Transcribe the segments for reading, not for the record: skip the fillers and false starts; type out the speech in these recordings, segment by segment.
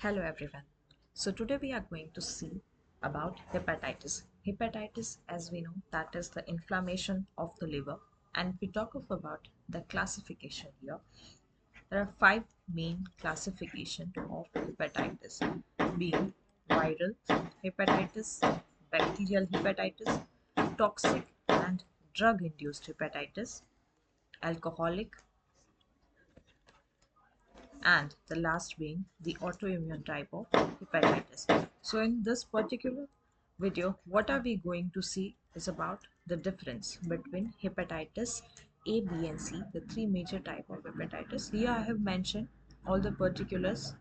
Hello everyone. So today we are going to see about hepatitis. Hepatitis, as we know, that is the inflammation of the liver, and we talk about the classification here. There are five main classification of hepatitis, being viral hepatitis, bacterial hepatitis, toxic and drug-induced hepatitis, alcoholic, and the last being the autoimmune type of hepatitis. So in this particular video, what are we going to see is about the difference between hepatitis A, B and C, the three major type of hepatitis. Here I have mentioned all the particulars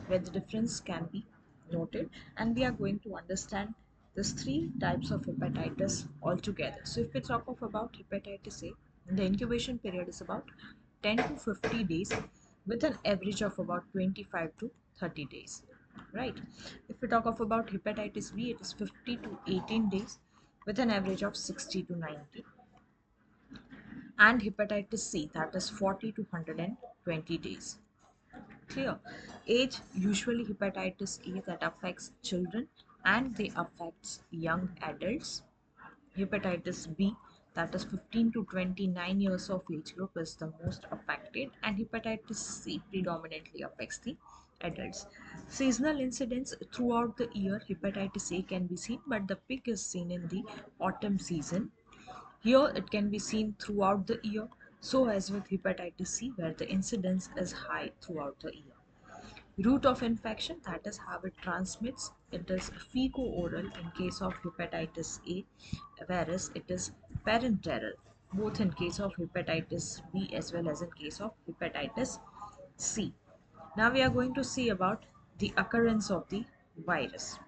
where the difference can be noted, and we are going to understand these three types of hepatitis altogether. So if we talk of about hepatitis A, the incubation period is about 10 to 50 days with an average of about 25 to 30 days, right? If we talk of about hepatitis B, it is 50 to 18 days with an average of 60 to 90, and hepatitis C, that is 40 to 120 days. Clear. Age, usually hepatitis A that affects children and they affects young adults. Hepatitis B, that is 15 to 29 years of age group, is the most affected, and hepatitis C predominantly affects the adults. Seasonal incidence throughout the year, hepatitis A can be seen, but the peak is seen in the autumn season. Here it can be seen throughout the year, so as with hepatitis C, where the incidence is high throughout the year. Route of infection, that is how it transmits, it is fecal-oral in case of hepatitis A, whereas it is parenteral both in case of hepatitis B as well as in case of hepatitis C. Now we are going to see about the occurrence of the virus.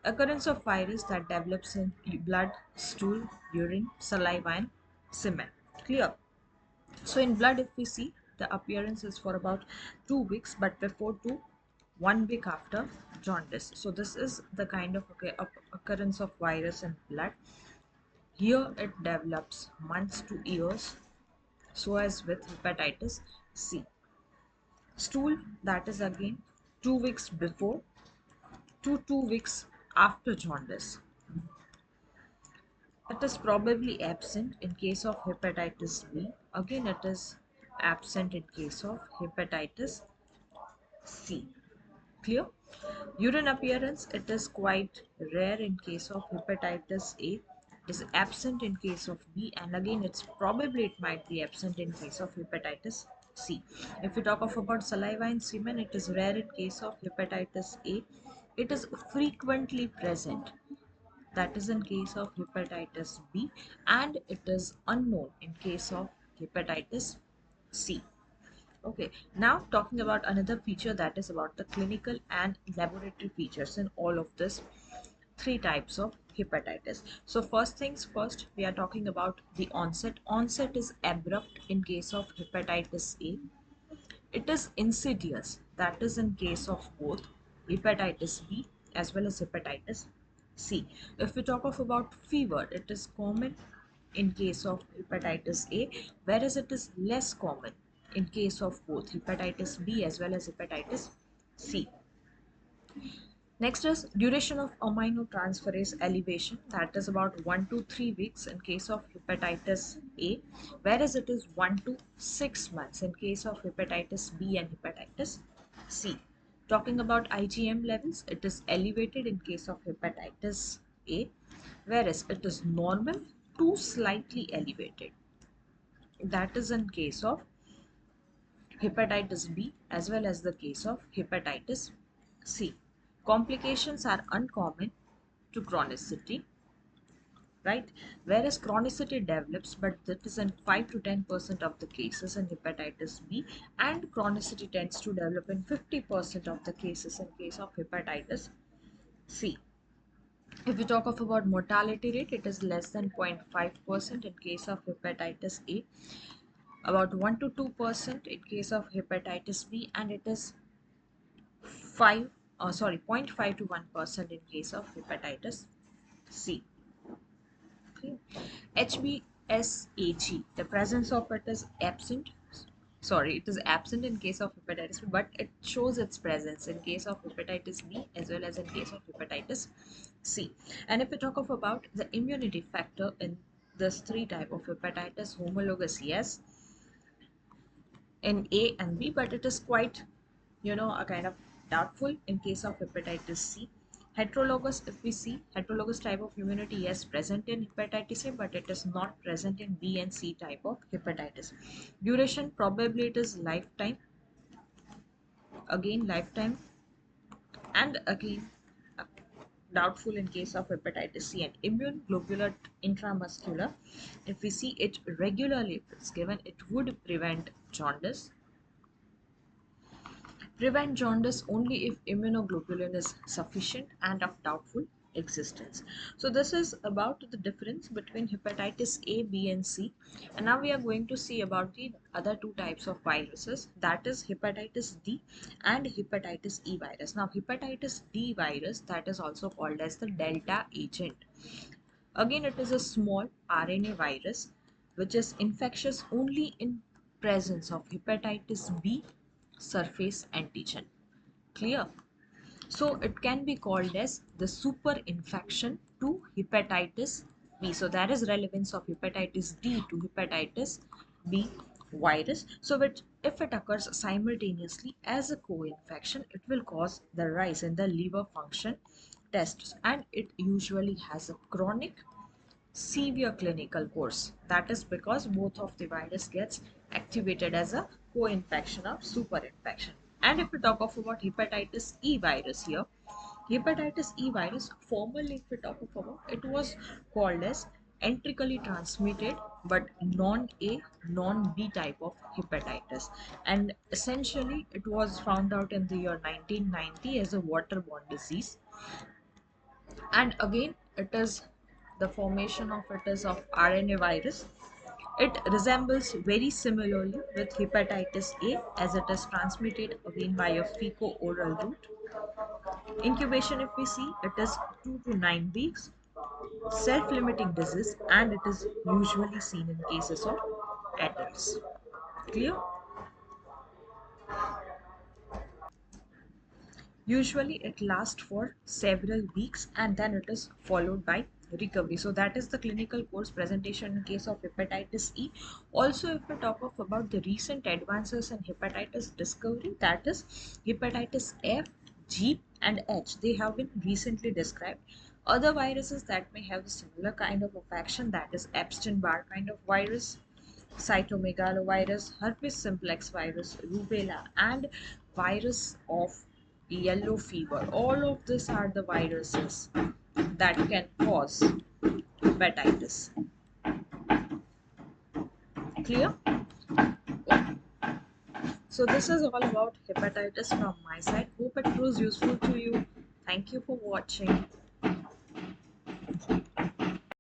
Occurrence of virus that develops in blood, stool, urine, saliva and semen. Clear? So in blood, if we see, the appearance is for about 2 weeks, but before 1 week after jaundice. So this is the kind of occurrence of virus in blood. Here it develops months to years, so as with hepatitis C. Stool, that is again 2 weeks before to 2 weeks after jaundice. It is probably absent in case of hepatitis B. Again, it is absent in case of hepatitis C. Clear? Urine appearance, it is quite rare in case of hepatitis A. It is absent in case of B, and again it might be absent in case of hepatitis C. If we talk of about saliva and semen, it is rare in case of hepatitis A. It is frequently present, that is in case of hepatitis B, and it is unknown in case of hepatitis C. Okay, now talking about another feature, that is about the clinical and laboratory features in all of this three types of hepatitis. So first things first, we are talking about the onset. Onset is abrupt in case of hepatitis A. It is insidious, that is in case of both hepatitis B as well as hepatitis C. If we talk of about fever, it is common in case of hepatitis A, whereas it is less common in case of both hepatitis B as well as hepatitis C. Next is duration of aminotransferase elevation, that is about 1 to 3 weeks in case of hepatitis A, whereas it is 1 to 6 months in case of hepatitis B and hepatitis C. Talking about IgM levels, it is elevated in case of hepatitis A, whereas it is normal to slightly elevated. That is in case of hepatitis B as well as the case of hepatitis C. Complications are uncommon to chronicity, right? Whereas chronicity develops, but that is in 5 to 10% of the cases in hepatitis B, and chronicity tends to develop in 50% of the cases in case of hepatitis C. If we talk of about mortality rate, it is less than 0.5% in case of hepatitis A, about 1 to 2% in case of hepatitis B, and it is 0.5 to 1% in case of hepatitis C. Okay. HBsAg, the presence of it is absent, sorry, it is absent in case of hepatitis B, but it shows its presence in case of hepatitis B as well as in case of hepatitis C. And if we talk of about the immunity factor in this three type of hepatitis, homologous, yes, in A and B, but it is quite, a kind of doubtful in case of hepatitis C. Heterologous, if we see heterologous type of immunity, yes, present in hepatitis A, but it is not present in B and C type of hepatitis. Duration, probably it is lifetime, again lifetime, and again uh, doubtful in case of hepatitis C. And immune globular intramuscular, if we see it regularly, if it's given, it would prevent jaundice only if immunoglobulin is sufficient and of doubtful existence. So this is about the difference between hepatitis A, B and C. And now we are going to see about the other two types of viruses, that is hepatitis D and hepatitis E virus. Now hepatitis D virus, that is also called as the Delta agent. Again, it is a small RNA virus which is infectious only in presence of hepatitis B surface antigen. Clear? So it can be called as the super infection to hepatitis B. So that is relevance of hepatitis D to hepatitis B virus. So if it occurs simultaneously as a co-infection, it will cause the rise in the liver function tests, and it usually has a chronic severe clinical course. That is because both of the virus gets activated as a co-infection or super-infection. And if we talk of about hepatitis E virus here, hepatitis E virus, formerly if we talk of about, it was called as enterically transmitted but non-A, non-B type of hepatitis. And essentially it was found out in the year 1990 as a waterborne disease. And again, it is the formation of it is of RNA virus. It resembles very similarly with hepatitis A, as it is transmitted again by a fecal-oral route. Incubation, if we see, it is 2 to 9 weeks. Self-limiting disease, and it is usually seen in cases of adults. Clear? Usually it lasts for several weeks and then it is followed by recovery. So that is the clinical course presentation in case of hepatitis E. Also, if we talk of about the recent advances in hepatitis discovery, that is hepatitis F, G and H, they have been recently described. Other viruses that may have a similar kind of affection, that is Epstein-Barr kind of virus, cytomegalovirus, herpes simplex virus, rubella, and virus of yellow fever. All of these are the viruses that can cause hepatitis. Clear? Okay. So this is all about hepatitis from my side. Hope it was useful to you. Thank you for watching.